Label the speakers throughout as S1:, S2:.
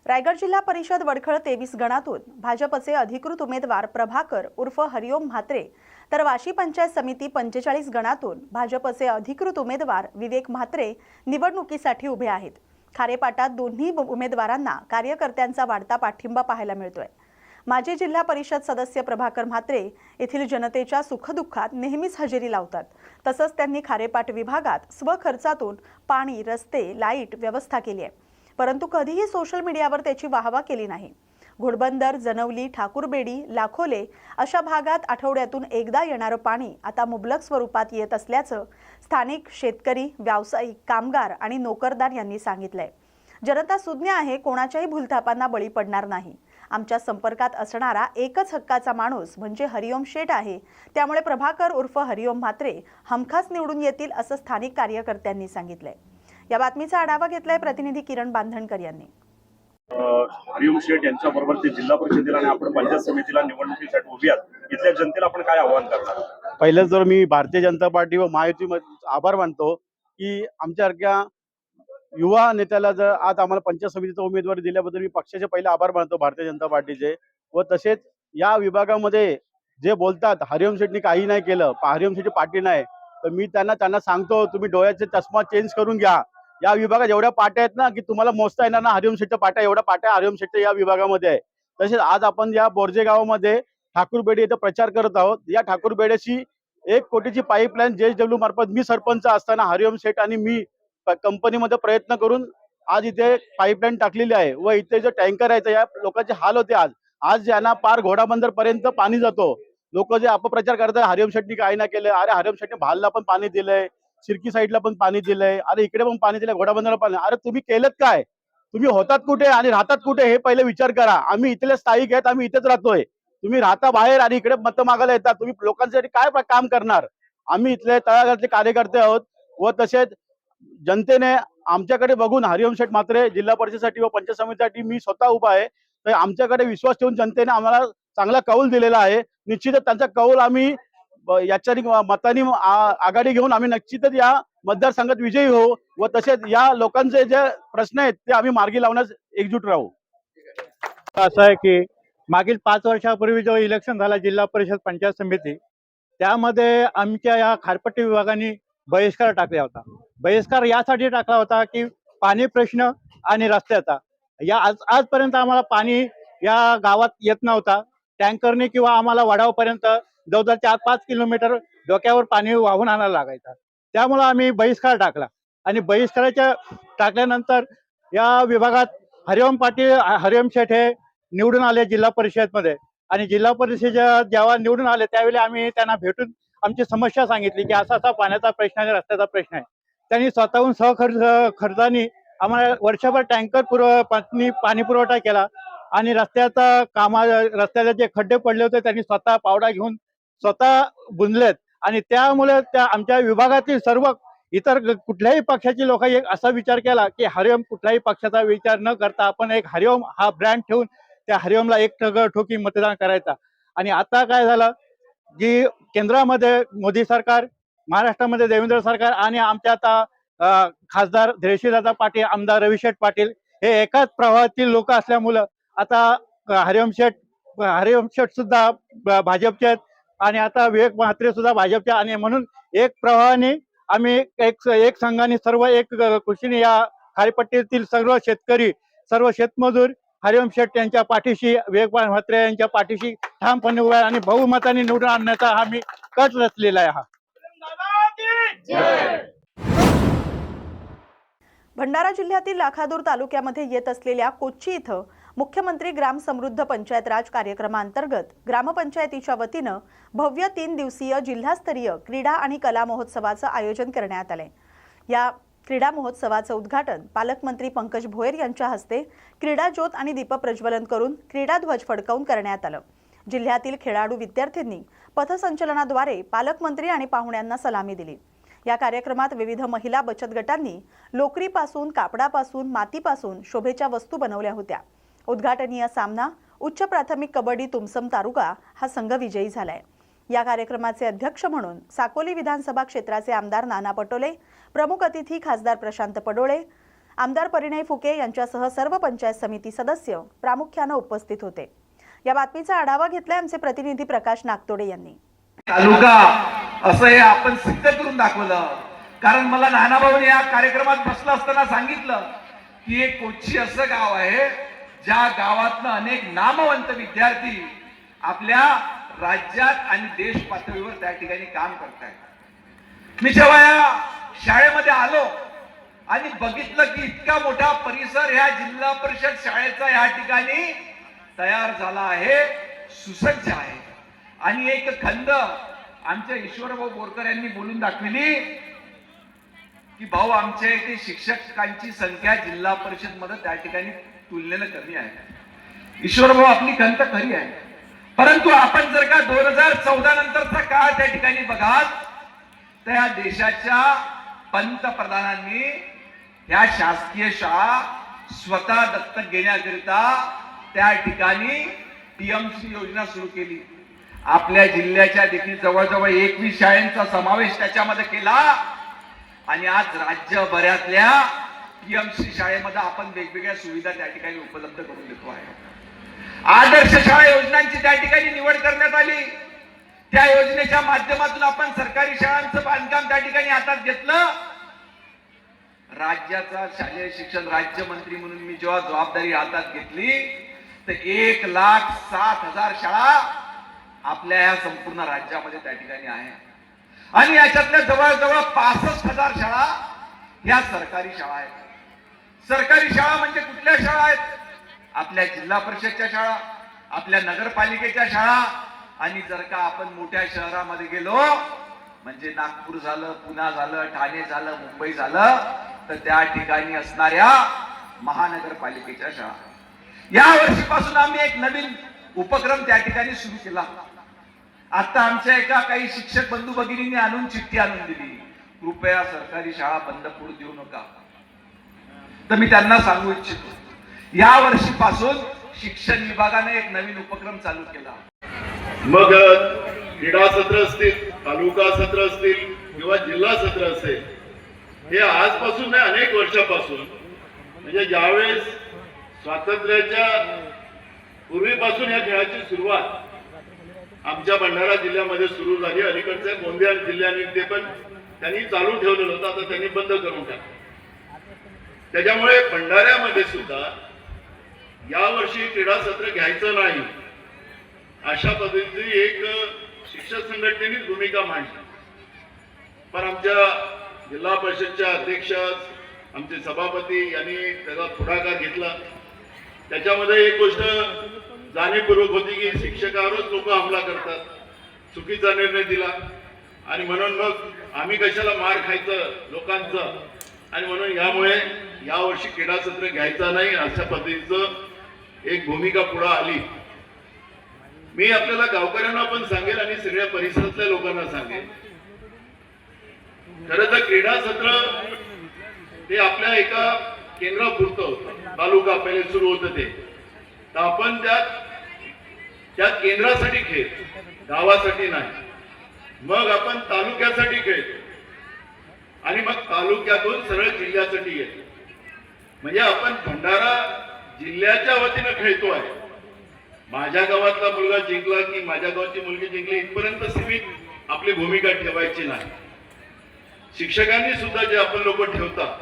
S1: रायगड जिल्हा परिषद वडखळ 23 गणातून भाजपचे अधिकृत उमेदवार प्रभाकर उर्फ हरिओम म्हात्रे तर वाशी पंचायत समिती 45 गणातून भाजपचे अधिकृत उमेदवार विवेक म्हात्रे निवडणुकीसाठी उभे आहेत। खारेपाटात दोन्ही उमेदवारांना कार्यकर्त्यांचा वाढता पाठिंबा पाहायला मिळतोय। माजी जिल्हा परिषद सदस्य प्रभाकर म्हात्रे येथील जनतेच्या सुखदुःखात नेहमीच हजेरी लावतात। तसंच त्यांनी खारेपाट विभागात स्वखर्चातून पाणी, रस्ते, लाईट व्यवस्था केली आहे, परंतु कधीही सोशल मीडियावर त्याची वाहवा केली नाही। घोडबंदर, जनवली, ठाकूरबेडी, लाखोले अशा भागात आठवड्यातून एकदा येणारं पाणी आता मुबलक स्वरूपात येत असल्याचं स्थानिक शेतकरी, व्यावसायिक, कामगार आणि नोकरदार यांनी सांगितलंय। जनता सुज्ञ आहे, कोणाच्याही भूलथापांना बळी पडणार नाही। आमच्या संपर्कात असणारा एकच हक्काचा माणूस म्हणजे हरिओम शेठ आहे, त्यामुळे प्रभाकर उर्फ हरिओम म्हात्रे हमखास निवडून येतील असं स्थानिक कार्यकर्त्यांनी सांगितलंय। या बातमीचा आढावा घेतलाय प्रतिनिधी किरण बांधणकर यांनी।
S2: हरिओम शेठ यांच्याबरोबर ते जिल्हा परिषदेला आणि आपण पंचायत समितीला निवडणुकीसाठी उभी आहात। इथल्या जनतेला आपण काय आवाहन करणार?
S3: पहिलेच तर मी भारतीय जनता पार्टी व महायुतीमध्ये आभार मानतो की आमच्यासारख्या युवा नेत्याला जर आज आम्हाला पंचायत समितीचा उमेदवारी दिल्याबद्दल मी पक्षाचे पहिले आभार मानतो भारतीय जनता पार्टीचे। व तसेच या विभागामध्ये जे बोलतात हरिओम शेठनी काही नाही केलं, हरिओम शेठची पार्टी नाही, तर मी त्यांना सांगतो तुम्ही डोळ्याचे चष्मा चेंज करून घ्या। या विभागात एवढ्या पाट्या आहेत ना की तुम्हाला मोजता येणार ना हरिओम शेठच्या पाट्या, एवढ्या पाट्या हरिओम शेठच्या या विभागामध्ये आहे। तसेच आज आपण या बोर्जे गावामध्ये ठाकूरबेडी इथं प्रचार करत आहोत। या ठाकूरबेडीची 1 कोटीची पाईपलाईन JSW मार्फत मी सरपंच असताना हरिओम शेठ आणि मी कंपनीमध्ये प्रयत्न करून आज इथे पाईपलाईन टाकलेली आहे। व इथे जो टँकर आहे या लोकांचे हाल होते। आज यांना पार घोडाबंदर पर्यंत पाणी जातो। लोक जे अपप्रचार करतात हरिओम शेठनी काही नाही केलं, अरे हरिओम शेठनी भालला पण पाणी दिलंय, सिरकी साईडला पण पाणी दिलंय, अरे इकडे पण पाणी दिलंय, घोडाबंदरला पाणी। अरे तुम्ही केलं काय? तुम्ही होतात कुठे आणि राहतात कुठे हे पहिले विचार करा। आम्ही इथले स्थायिक आहेत, आम्ही इथेच राहतोय, तुम्ही राहता बाहेर आणि इकडे मत मागायला येतात। तुम्ही लोकांसाठी काय काम करणार? आम्ही इथले तळागाळातले कार्यकर्ते आहोत व तसेच जनतेने आमच्याकडे बघून हरिओम शेठ म्हात्रे जिल्हा परिषदेसाठी व पंचायत समितीसाठी मी स्वतः उभा आहे, तर आमच्याकडे विश्वास ठेवून जनतेने आम्हाला चांगला कौल दिलेला आहे। निश्चितच त्यांचा कौल आम्ही याच्या मतांनी आघाडी घेऊन आम्ही निश्चितच या मतदारसंघात विजयी होऊ व तसेच या लोकांचे जे प्रश्न आहेत ते आम्ही मार्गी लावण्यास एकजूट राहू।
S4: असं आहे की मागील 5 वर्षापूर्वी जो इलेक्शन झाला जिल्हा परिषद पंचायत समिती, त्यामध्ये आमच्या या खारपट्टी विभागाने बहिष्कार टाकला होता। बहिष्कार यासाठी टाकला होता की पाणी प्रश्न आणि रस्त्याचा, या आजपर्यंत आम्हाला पाणी या गावात येत नव्हता। टँकरने किंवा आम्हाला वडावपर्यंत जवळजवळ 4-5 किलोमीटर डोक्यावर पाणी वाहून आणायला लागायचं। त्यामुळे आम्ही बहिष्कार टाकला आणि बहिष्काराच्या टाकल्यानंतर या विभागात हरिओम शेठ हे निवडून आले जिल्हा परिषदमध्ये। आणि जिल्हा परिषदेच्या जेव्हा निवडून आले त्यावेळी आम्ही त्यांना भेटून आमची समस्या सांगितली की असा पाण्याचा प्रश्न आहे, रस्त्याचा प्रश्न आहे। त्यांनी स्वतःहून खर्चाने आम्हाला वर्षभर टँकर पाणी पुरवठा केला आणि रस्त्याचे जे खड्डे पडले होते त्यांनी स्वतः पावडा घेऊन स्वतः बुंदलेत। आणि त्यामुळे त्या आमच्या विभागातील सर्व इतर कुठल्याही पक्षाची लोक एक असा विचार केला की हरिओम कुठल्याही पक्षाचा विचार न करता आपण एक हरिओम हा ब्रँड ठेवून त्या हरिओमला एक ठोकी मतदान करायचा। आणि आता काय झालं की केंद्रामध्ये मोदी सरकार, महाराष्ट्रामध्ये देवेंद्र सरकार आणि आमच्या आता खासदार धैर्यशीलदादा पाटील, आमदार रविशेठ पाटील हे एकाच प्रवाहातील लोक असल्यामुळं आता हरिओम शेठ सुद्धा भाजपचे आहेत आणि आता विवेक म्हात्रे सुद्धा भाजपचे, आणि म्हणून एक प्रवाहाने आम्ही एक संघाने सर्व एक खुशीने या खारेपट्टीतील सर्व शेतकरी, सर्व शेतमजूर हरिओम शेठ यांच्या पाठीशी, विवेक म्हात्रे यांच्या पाठीशी ठामपणे उभा आहे आणि बहुमताने निवडून आणण्याचा आम्ही कट रचलेला आहे।
S1: भंडारा जिल्ह्यातील लाखादूर तालुक्यामध्ये येत असलेल्या कोच्ची इथं मुख्यमंत्री ग्राम समृद्ध पंचायत राज कार्यक्रमांतर्गत ग्रामपंचायतीच्या वतीनं भव्य 3 दिवसीय जिल्हास्तरीय क्रीडा आणि कला महोत्सवाचं आयोजन करण्यात आलंय। या क्रीडा महोत्सवाचं उद्घाटन पालकमंत्री पंकज भोयर यांच्या हस्ते क्रीडा ज्योत आणि दीप प्रज्वलन करून क्रीडा ध्वज फडकावून करण्यात आलं। जिल्ह्यातील खेळाडू विद्यार्थ्यांनी पथसंचलनाद्वारे पालकमंत्री आणि पाहुण्यांना सलामी दिली। या कार्यक्रमात विविध महिला बचत गटांनी लोकरीपासून, कापडापासून, मातीपासून शोभेच्या वस्तू बनवल्या होत्या। उद्घाटनीय सामना उच्च प्राथमिक कबड्डी तुमसम तालुका हा संघ विजयी झालाय। या कार्यक्रमाचे अध्यक्ष म्हणून साकोली विधानसभा क्षेत्राचे आमदार नाना पटोले, प्रमुख अतिथी खासदार प्रशांत पडोळे, आमदार परिणय फुके यांच्यासह सर्व पंचायत समिती सदस्य प्रामुख्याने उपस्थित होते। या बातमीचा आढावा घेतलाय आमचे प्रतिनिधी प्रकाश नागतोडे यांनी।
S5: तालुका असं हे आपण सिद्ध करून दाखवलं, कारण मला नानाभाऊने या कार्यक्रमात बसला असताना सांगितलं की एक कोची असं गाव आहे ज्या गावातनं अनेक नामवंत विद्यार्थी आपल्या राज्यात आणि देश पातळीवर त्या ठिकाणी काम करतायत। मी जेव्हा या शाळेमध्ये आलो आणि बघितलं की इतका मोठा परिसर ह्या जिल्हा परिषद शाळेचा या ठिकाणी तयार झाला आहे, सुसज्ज आहे, आणि एक खंड आमच्या ईश्वरभाऊ बोरकर यांनी बोलून दाखविली की भाऊ आमच्या इथे शिक्षकांची संख्या जिल्हा परिषद मध्ये त्या ठिकाणी तुलनेनं कमी आहे। ईश्वरभाऊ आपली खंत खरी आहे, परंतु आपण जर का 2014 नंतरचा काळ त्या ठिकाणी बघाल तर या देशाच्या पंतप्रधानांनी या शासकीय शाळा स्वतः दत्तक घेण्याकरिता त्या ठिकाणी टीएमसी योजना सुरू केली। आपल्या जिल्ह्याच्या देखील जवळजवळ 21 शाळांचा समावेश त्याच्यामध्ये केला आणि आज राज्यभरातल्या टीएमसी शाळेमध्ये आपण वेगवेगळ्या सुविधा त्या ठिकाणी उपलब्ध करून देतो आहे। आदर्श शाळा योजनांची त्या ठिकाणी निवड करण्यात आली। त्या योजनेच्या माध्यमातून आपण सरकारी शाळांचं बांधकाम त्या ठिकाणी हातात घेतलं। राज्याचा शालेय शिक्षण राज्यमंत्री म्हणून मी जेव्हा जबाबदारी हातात घेतली तर 1,07,000 शाळा आपल्या या संपूर्ण राज्यामध्ये त्या ठिकाणी आहे, आणि याच्यातल्या जवळजवळ 65,000 शाळा या सरकारी शाळा आहेत। सरकारी शाळा म्हणजे कुठल्या शाळा आहेत? आपल्या जिल्हा परिषदच्या शाळा, आपल्या नगरपालिकेच्या शाळा, आणि जर का आपण मोठ्या शहरामध्ये गेलो म्हणजे नागपूर झालं, पुणे झालं, ठाणे झालं, मुंबई झालं तर त्या ठिकाणी असणाऱ्या महानगरपालिकेच्या शाळा। या वर्षीपासून आम्ही एक नवीन उपक्रम त्या ठिकाणी सुरू केला। आता आमच्या एका काही शिक्षक बंधू भगिनींनी आणून चिठ्ठी आणून दिली, कृपया सरकारी शाळा बंद पडू देऊ नका। तर मी त्यांना सांगू इच्छितो, या वर्षीपासून शिक्षण विभागाने एक नवीन उपक्रम चालू केला।
S6: मग क्रीडा सत्र असतील, तालुका सत्र असतील किंवा जिल्हा सत्र असेल, हे आजपासून नाही अनेक वर्षापासून, म्हणजे ज्यावेळेस स्वातंत्र्याच्या पूर्वीपासून या खेळाची सुरुवात आमच्या भंडारा जिल्ह्यामध्ये सुरू झाली। अलीकडच्या गोंदिया जिल्ह्याने ते पण त्यांनी चालू ठेवलेलं होतं, आता त्यांनी बंद करून टाकलं। त्याच्यामुळे भंडाऱ्यामध्ये सुद्धा यावर्षी क्रीडा सत्र घ्यायचं नाही अशा पद्धतीची एक शिक्षक संघटनेने भूमिका मांडली। पण आमच्या जिल्हा परिषदच्या अध्यक्ष, आमचे सभापती यांनी त्याचा पुढाकार घेतला। त्याच्यामध्ये एक गोष्ट जाणीवपूर्वक होती की शिक्षकावरच लोक हमला करतात, चुकीचा निर्णय दिला, आणि म्हणून मग आम्ही कशाला मार खायचं लोकांचं, आणि म्हणून यामुळे यावर्षी क्रीडा सत्र घ्यायचा नाही अशा पद्धतीचं एक भूमिका पुढे आली। मी आपल्याला गावकऱ्यांना पण सांगेल आणि सगळ्या परिसरातल्या लोकांना सांगेल, खरं तर क्रीडा सत्र ते आपल्या एका केंद्रापुरतं होतं, तालुका पहिले सुरू होतं ते, तर आपण त्या केंद्रासाठी खेळ, गावासाठी नाही, मग आपण तालुक्यासाठी खेळ, आणि मग तालुक्यातून सरळ जिल्ह्यासाठी येतो, म्हणजे आपण भंडारा जिल्ह्याच्या वतीनं खेळतो आहे। माझ्या गावातला मुलगा जिंकला की माझ्या गावची मुलगी जिंकली इथपर्यंत सीमित आपली भूमिका ठेवायची नाही। शिक्षकांनी सुद्धा जे आपण लोक ठेवतात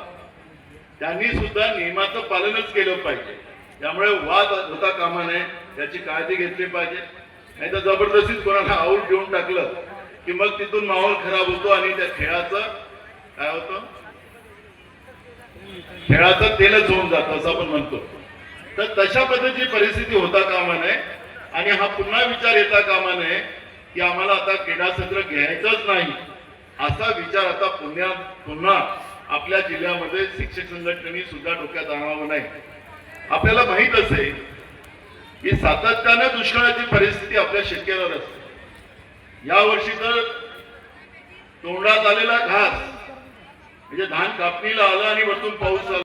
S6: त्यांनी सुद्धा नियमाचं पालनच केलं पाहिजे। त्यामुळे वाद होता कामा नये, त्याची काळजी घेतली पाहिजे, नाही तर जबरदस्तीच कोणाला आऊट देऊन टाकलं की मग तिथून माहोल खराब होतो आणि त्या खेळाचं काय होतं, खेळाचं तेलच होऊन जातं असं आपण म्हणतो। तर तशा पद्धतीची परिस्थिती होता कामा नये, आणि हा पुन्हा विचार येता कामा नये की आम्हाला आता क्रीडा सत्र घ्यायचंच नाही असा विचार आता पुन्हा आपल्या जिल्ह्यामध्ये शिक्षक संघटनेने सुद्धा डोक्यात आणावं नाही। आपल्याला माहित असेल की सातत्याने दुष्काळाची परिस्थिती आपल्या शेतकऱ्यावर असते। यावर्षी तर तोंडात आलेला घास म्हणजे धान कापणीला आलं आणि वरतून पाऊस आला।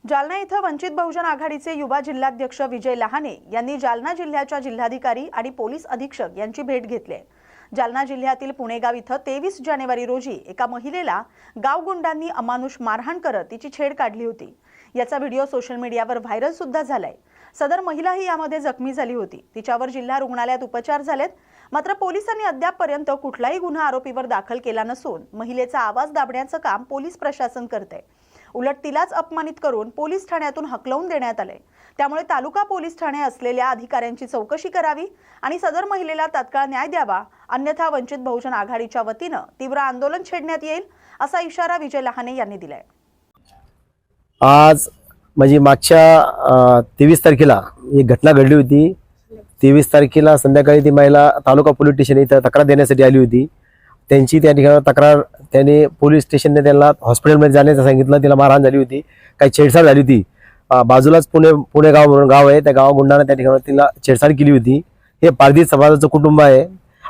S1: जालना इथं वंचित बहुजन आघाडीचे युवा जिल्हाध्यक्ष विजय लहाने यांनी जालना जिल्ह्याच्या जिल्हाधिकारी आणि पोलीस अधीक्षक यांची भेट घेतली आहे। जालना जिल्ह्यातील पुणेगाव इथं 23 जानेवारी रोजी एका महिलेला गावगुंडांनी अमानुष मारहाण करत तिची छेड काढली होती। याचा व्हिडिओ सोशल मीडियावर व्हायरल सुद्धा झालाय। सदर महिलाही यामध्ये जखमी झाली होती। तिच्यावर जिल्हा रुग्णालयात उपचार झालेत। मात्र पोलिसांनी अद्यापपर्यंत कुठलाही गुन्हा आरोपीवर दाखल केला नसून महिलेचा आवाज दाबण्याचं काम पोलीस प्रशासन करते। उलट तिलाच अपमानित करून पोलीस ठाण्यातून हकलवून देण्यात आले। त्यामुळे तालुका पोलीस ठाणे असलेल्या अधिकाऱ्यांची चौकशी करावी आणि सदर महिलेला तात्काळ न्याय द्यावा, अन्यथा वंचित बहुजन आघाडीच्या वतीनं तीव्र आंदोलन छेडण्यात येईल असा इशारा विजय लहाने यांनी दिलाय।
S7: आज म्हणजे मागच्या 23 तारखेला एक घटना घडली होती। 23 तारखेला संध्याकाळी ती महिला तालुका पोलीस स्टेशन इथं तक्रार देण्यासाठी आली होती। त्यांची त्या ठिकाणी तक्रार त्याने पोलीस स्टेशनने त्यांना हॉस्पिटलमध्ये जाण्याचं सांगितलं। तिला मारहाण झाली होती, काही छेडछाड झाली होती। बाजूलाच पुणेगाव म्हणून गाव आहे, त्या गावगुंडाने त्या ठिकाणी तिला छेडछाड केली होती। हे पारधी समाजाचं कुटुंब आहे।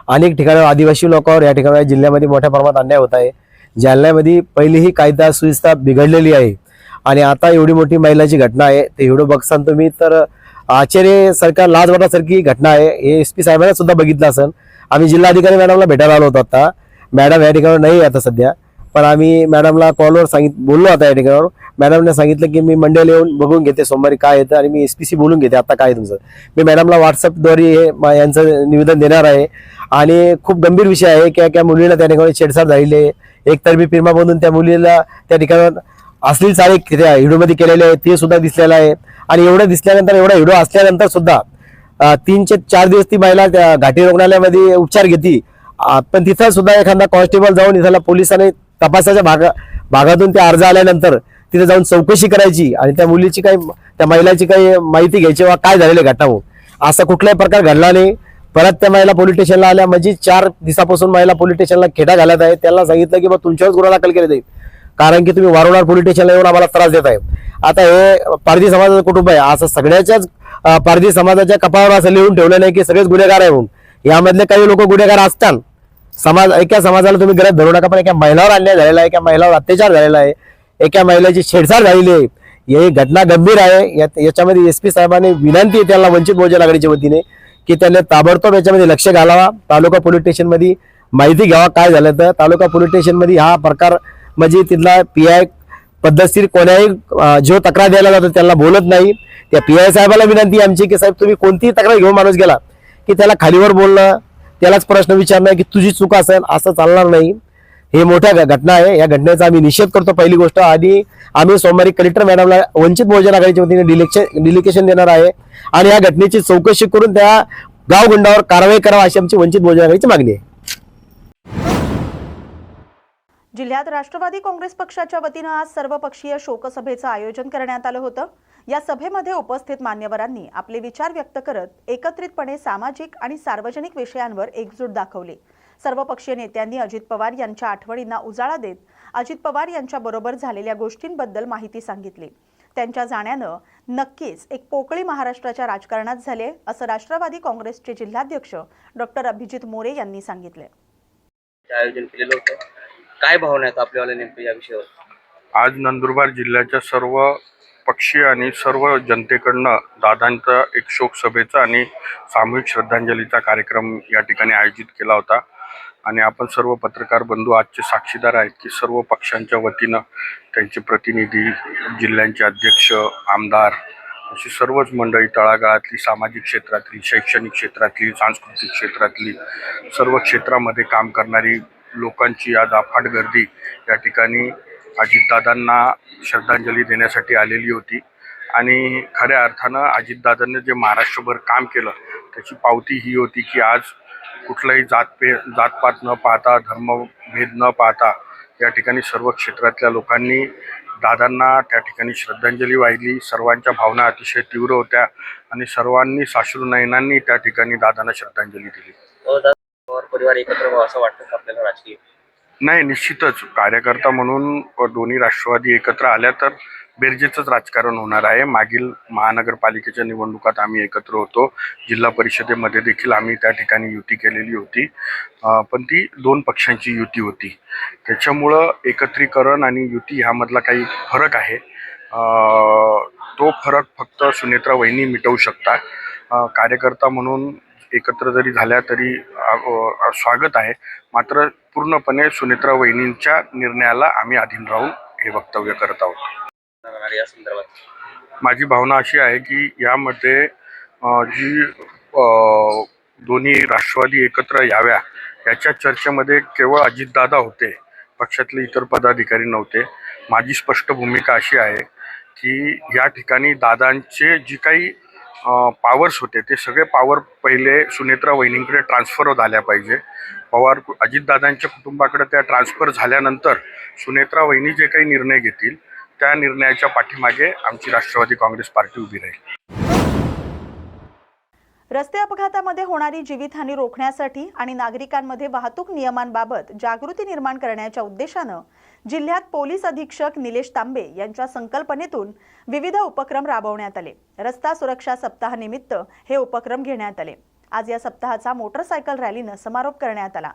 S7: अनेक ठिकाणी आदिवासी लोकांवर या ठिकाणी जिल्ह्यामध्ये मोठ्या प्रमाणात अन्याय होत आहे। जालन्यामध्ये पहिलीही कायदा सुव्यवस्था बिघडलेली आहे आणि आता एवढी मोठी महिलाची घटना आहे। ते व्हिडिओ बघसान तुम्ही तर आश्चर्य सरकार लाज वाटण्यासारखी घटना आहे। हे एसपी साहेबांना सुद्धा बघितलं असेल। आम्ही जिल्हाधिकारी मॅडमला भेटायला आलो होतो। आता मॅडम या ठिकाणी नाही आता सध्या, पण आम्ही मॅडमला कॉलवर बोललो आता या ठिकाणावर। मॅडमने सांगितलं की मी मंडळाला येऊन बघून घेते सोमवारी काय येतं आणि मी एसपीसी बोलून घेते आता काय तुमचं। मी मॅडमला व्हॉट्सअपद्वारे हे यांचं निवेदन देणार आहे आणि खूप गंभीर विषय आहे की त्या मुलीला त्या ठिकाणी छेडछाड झालेली आहे। एकतर्फी फिरमा बांधून त्या मुलीला त्या ठिकाणी अश्लील चाळे त्या व्हिडिओमध्ये केलेले आहे, ते सुद्धा दिसलेलं आहे। आणि एवढं दिसल्यानंतर, एवढा व्हिडिओ असल्यानंतर सुद्धा 3 ते 4 दिवस ती महिला त्या घाटी रुग्णालयामध्ये उपचार घेते। पण तिथं सुद्धा एखादा कॉन्स्टेबल जाऊन इथला पोलिसांनी तपासाच्या भागातून ते अर्ज आल्यानंतर तिथे जाऊन चौकशी करायची आणि त्या मुलीची काही, त्या महिलाची काही माहिती घ्यायची वा काय झालेलं घटना होऊन, असा कुठलाही प्रकार घडला नाही। परत त्या महिला पोलीस स्टेशनला आल्या, म्हणजे 4 दिवसापासून महिला पोलीस स्टेशनला खेटा घालत आहे। त्यांना सांगितलं की तुमच्यावर गुन्हा दाखल केला जाईल, कारण की तुम्ही वारंवार पोलीस स्टेशनला येऊन आम्हाला त्रास देत आहे। आता हे पारधी समाजाचं कुटुंब आहे, असं सगळ्याच्याच पारधी समाजाच्या कपाळावर असं लिहून ठेवलं नाही की सगळेच गुन्हेगार आहे म्हणून। यामधले काही लोक गुन्हेगार असतात। एका समाजाला तुम्ही गरज धरू नका, पण एका महिलावर अन्याय झालेला आहे, एका महिलावर अत्याचार झालेला आहे, एका महिलेची छेडछाड झालेली आहे। ही घटना गंभीर आहे। याच्यामध्ये एसपी साहेबांनी विनंती आहे त्याला वंचित बहुजन आघाडीच्या वतीने की त्यांनी ताबडतोब याच्यामध्ये लक्ष घालावा, तालुका पोलीस स्टेशनमध्ये माहिती घ्यावा काय झालं तर। तालुका पोलीस स्टेशनमध्ये हा प्रकार म्हणजे तिथला पीआय पद्धतशीर कोणाही जो तक्रार द्यायला जातो त्यांना बोलत नाही। त्या पीआय साहेबाला विनंती आमची की साहेब तुम्ही कोणतीही तक्रार घेऊन माणूस गेला की त्याला खालीवर बोलणं, त्यालाच प्रश्न विचारणं की तुझी चूक असेल, असं चालणार नाही। हे मोठ्या घटना आहे, या घटनेचा आम्ही निषेध करतो पहिली गोष्ट। आणि आम्ही सोमवारी कलेक्टर मॅडमला वंचित बहुजन आघाडीच्या वतीने डिलिकेशन देणार आहे आणि या घटनेची चौकशी करून त्या गावगुंडावर कारवाई करावी अशी आमची वंचित बहुजन आघाडीची मागणी आहे।
S1: जिल्ह्यात राष्ट्रवादी काँग्रेस पक्षाच्या वतीनं आज सर्वपक्षीय शोकसभेचं आयोजन करण्यात आलं होतं। या सभेमध्ये उपस्थित मान्यवरांनी आपले विचार व्यक्त करत एकत्रितपणे सामाजिक आणि सार्वजनिक विषयांवर एकजूट दाखवली। सर्वपक्षीय नेत्यांनी अजित पवार यांच्या आठवणींना उजाळा देत अजित पवार यांच्याबरोबर झालेल्या गोष्टींबद्दल माहिती सांगितली। त्यांच्या जाण्यानं नक्कीच एक पोकळी महाराष्ट्राच्या राजकारणात झाले असं राष्ट्रवादी काँग्रेसचे जिल्हाध्यक्ष डॉक्टर अभिजित मोरे यांनी सांगितले।
S8: आयोजन केलेलं होतं, काय भावना आहेत आपल्याला नेमकं या विषयावर?
S2: आज नंदुरबार जिल्ह्याच्या सर्व पक्षीय आणि सर्व जनतेकडनं दादांचा एक शोक सभेचा आणि सामूहिक श्रद्धांजलीचा कार्यक्रम या ठिकाणी आयोजित केला होता आणि आपण सर्व पत्रकार बंधू आजचे साक्षीदार आहेत की सर्व पक्षांच्या वतीनं त्यांचे प्रतिनिधी, जिल्ह्यांचे अध्यक्ष, आमदार अशी सर्वच मंडळी तळागाळातली, सामाजिक क्षेत्रातली, शैक्षणिक क्षेत्रातली, सांस्कृतिक क्षेत्रातली, सर्व क्षेत्रामध्ये काम करणारी लोकांची आज अफाट गर्दी या ठिकाणी अजितदादांना श्रद्धांजली देण्यासाठी आलेली होती। आणि खऱ्या अर्थानं अजितदादांनी जे महाराष्ट्रभर काम केलं त्याची पावती ही होती की आज कुठलाही जातपात न पाहता, धर्मभेद न पाहता या ठिकाणी सर्व क्षेत्रातल्या लोकांनी दादांना त्या ठिकाणी श्रद्धांजली वाहिली। सर्वांच्या भावना अतिशय तीव्र होत्या आणि सर्वांनी साश्रू नयनांनी त्या ठिकाणी दादांना श्रद्धांजली दिली।
S8: पवार परिवार एकत्र व्हावं असं वाटतं आपल्याला राजकीय?
S2: नाही, निश्चितच कार्यकर्ता म्हणून दोन्ही राष्ट्रवादी एकत्र आल्या तर बेरजेचंच राजकारण होणार आहे। मागील महानगरपालिकेच्या निवडणुकात आम्ही एकत्र होतो, जिल्हा परिषदेमध्ये देखील आम्ही त्या ठिकाणी युती केलेली होती, पण ती 2 पक्षांची युती होती। त्याच्यामुळं एकत्रीकरण आणि युती ह्यामधला काही फरक आहे, तो फरक फक्त सुनेत्रा वहिनी मिटवू शकतात। कार्यकर्ता म्हणून एकत्र जरी झाल्या तरी स्वागत आहे. मात्र पूर्णपणे सुनेत्रा वहिनींच्या निर्णयाला आम्ही अधीन राहून हे वक्तव्य करत आहोत.
S8: आणि या संदर्भात
S2: माझी भावना अशी आहे की यामध्ये जी दोन्ही राष्ट्रवादी एकत्र याव्या याच्या चर्चेमध्ये केवळ अजितदादा होते, पक्षातले इतर पदाधिकारी नव्हते. माझी स्पष्ट भूमिका अशी आहे की या ठिकाणी दादांचे जी काही पॉवर्स होते ते सगळे पॉवर पहिले सुनेत्रा वहिनींकडे ट्रान्सफर झाल्या पाहिजे. अजितदादांच्या कुटुंबाकडे त्या ट्रान्सफर झाल्यानंतर सुनेत्रा वहिनी जे काही निर्णय घेतील त्या निर्णयाच्या पाठीमागे आमची राष्ट्रवादी काँग्रेस पार्टी उभी राहील.
S1: रस्ते अपघातामध्ये होणारी जीवितहानी रोखण्यासाठी आणि नागरिकांमध्ये वाहतूक नियमांबाबत जागृती निर्माण करण्याच्या उद्देशानं जिल्ह्यात पोलीस अधीक्षक निलेश तांबे यांच्या संकल्पनेतून विविध उपक्रम राबवण्यात आले. रस्ता सुरक्षा सप्ताहानिमित्त हे उपक्रम घेण्यात आले. आज या सप्ताहाचा मोटरसायकल रॅलीनं समारोप करण्यात आला.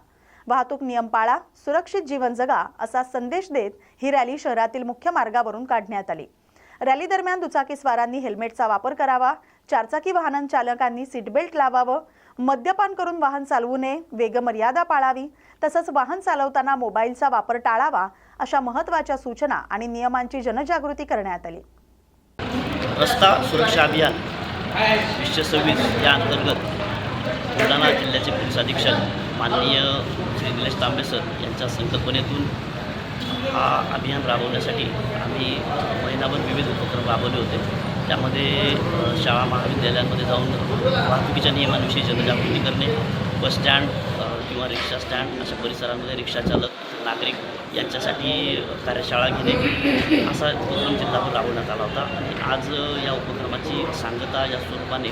S1: वाहतूक नियम पाळा, सुरक्षित जीवन जगा असा संदेश देत ही रॅली शहरातील मुख्य मार्गावरून काढण्यात आली. रॅली दरम्यान दुचाकीस्वारांनी हेल्मेटचा वापर करावा, चारचाकी वाहन चालकांनी सीटबेल्ट लावावं, मद्यपान करून वाहन चालवू नये, वेगमर्यादा पाळावी, तसंच वाहन चालवताना मोबाईलचा वापर टाळावा अशा महत्त्वाच्या सूचना आणि नियमांची जनजागृती करण्यात आली.
S9: रस्ता सुरक्षा अभियान 2026 या अंतर्गत बुलढाणा जिल्ह्याचे पोलीस अधीक्षक माननीय श्री निलेश तांबे सर यांच्या संकल्पनेतून हा अभियान राबवण्यासाठी आम्ही महिनाभर विविध उपक्रम राबवले होते. त्यामध्ये शाळा महाविद्यालयांमध्ये जाऊन वाहतुकीच्या नियमांविषयी जनजागृती करणे, बस स्टँड किंवा रिक्षा स्टँड अशा परिसरांमध्ये रिक्षाचालक, नागरिक यांच्यासाठी कार्यशाळा घेणे असा उपक्रम जिल्हाभर राबवण्यात आला होता. आणि आज या उपक्रमाची सांगता या स्वरूपाने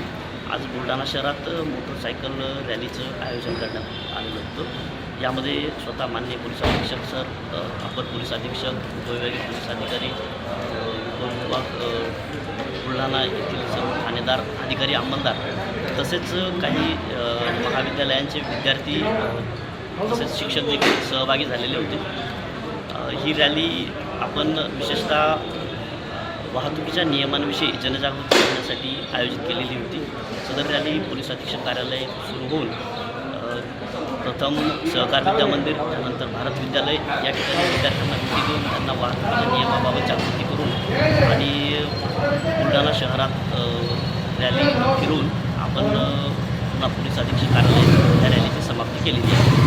S9: आज बुलढाणा शहरात मोटरसायकल रॅलीचं आयोजन करण्यात आलेलं होतं. यामध्ये स्वतः माननीय पोलीस अधीक्षक सर, अपर पोलीस अधीक्षक, उपविभागीय पोलीस अधिकारी, उपविभाग बुलढाणा येथील सर्व ठाणेदार, अधिकारी, अंमलदार तसेच काही महाविद्यालयांचे विद्यार्थी तसेच शिक्षक देखील सहभागी झालेले होते. ही रॅली आपण विशेषतः वाहतुकीच्या नियमांविषयी जनजागृती करण्यासाठी आयोजित केलेली होती. सदर रॅली पोलीस अधीक्षक कार्यालय सुरू होऊन प्रथम सहकार विद्या मंदिर, त्यानंतर भारत विद्यालय या ठिकाणी विद्यार्थ्यांना भेटी देऊन त्यांना वाहतुकीच्या नियमाबाबत जागृती करून आणि बुलढाणा शहरात रॅली फिरून आपण पुन्हा पोलीस अधीक्षक कार्यालय या रॅलीची समाप्ती केलेली आहे.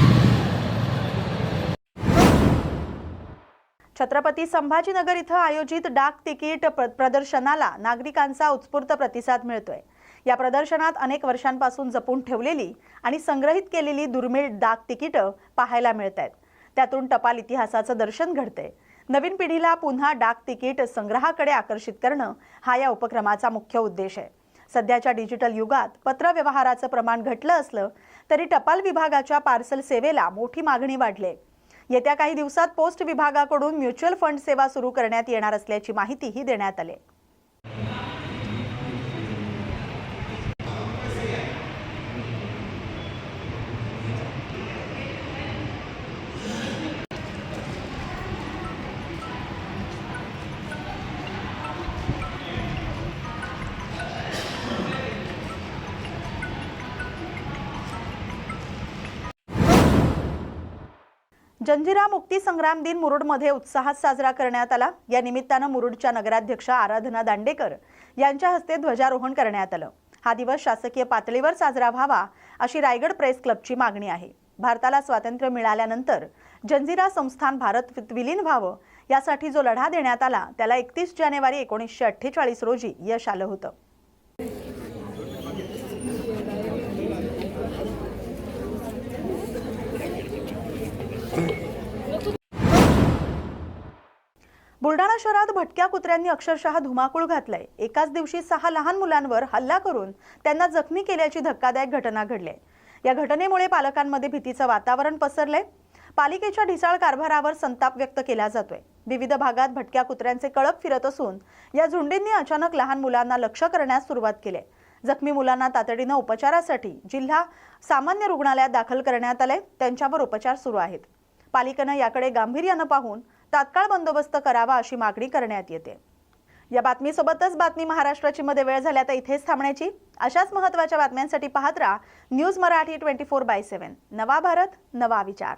S1: छत्रपती संभाजीनगर इथं आयोजित डाक तिकीट प्रदर्शनाला नागरिकांचा उत्स्फूर्त प्रतिसाद मिळतोय. या प्रदर्शनात अनेक वर्षांपासून जपून ठेवलेली आणि संग्रहित केलेली दुर्मिळ डाक तिकीटं पाहायला मिळत आहेत. त्यातून टपाल इतिहासाचं दर्शन घडतंय. नवीन पिढीला पुन्हा डाक तिकीट संग्रहाकडे आकर्षित करणं हा या उपक्रमाचा मुख्य उद्देश आहे. सध्याच्या डिजिटल युगात पत्र व्यवहाराचं प्रमाण घटलं असलं तरी टपाल विभागाच्या पार्सल सेवेला मोठी मागणी वाढली आहे. येत्या काही दिवसात पोस्ट विभागाकडून म्युच्युअल फंड सेवा सुरू करण्यात येणार असल्याची माहितीही देण्यात आली. जंजिरा मुक्ती संग्राम दिन मुरुडमध्ये उत्साहात साजरा करण्यात आला. या निमित्तानं मुरुडच्या नगराध्यक्षा आराधना दांडेकर यांच्या हस्ते ध्वजारोहण करण्यात आलं. हा दिवस शासकीय पातळीवर साजरा व्हावा अशी रायगड प्रेस क्लबची मागणी आहे. भारताला स्वातंत्र्य मिळाल्यानंतर जंजिरा संस्थान भारत विलीन व्हावं यासाठी जो लढा देण्यात आला त्याला 31 जानेवारी 1948 रोजी यश आलं होतं. बुलढाणा शहरात भटक्या कुत्र्यांनी अक्षरशः धुमाकूळ घातलाय. एकाच दिवशी 6 लहान मुलांवर हल्ला करून त्यांना जखमी केल्याची धक्कादायक घटना घडली. या घटनेमुळे पालकांमध्ये भीतीचं वातावरण पसरलंय. पालिकेच्या ढिसाळ कारभारावर संताप व्यक्त केला जातोय. विविध भागात भटक्या कुत्र्यांचे कळप फिरत असून या झुंडींनी अचानक लहान मुलांना लक्ष्य करण्यास सुरुवात केली. जखमी मुलांना तातडीनं उपचारासाठी जिल्हा सामान्य रुग्णालयात दाखल करण्यात आले. त्यांच्यावर उपचार सुरू आहेत. पालिकेनं याकडे गांभीर्यानं पाहून तात्काळ बंदोबस्त करावा अशी मागणी करण्यात येते. या बातमीसोबतच बातमी महाराष्ट्राची मध्ये वेळ झाली आता इथेच थांबण्याची. अशाच महत्त्वाच्या बातम्यांसाठी पाहत राहा न्यूज मराठी 24/7. नवा भारत नवा विचार.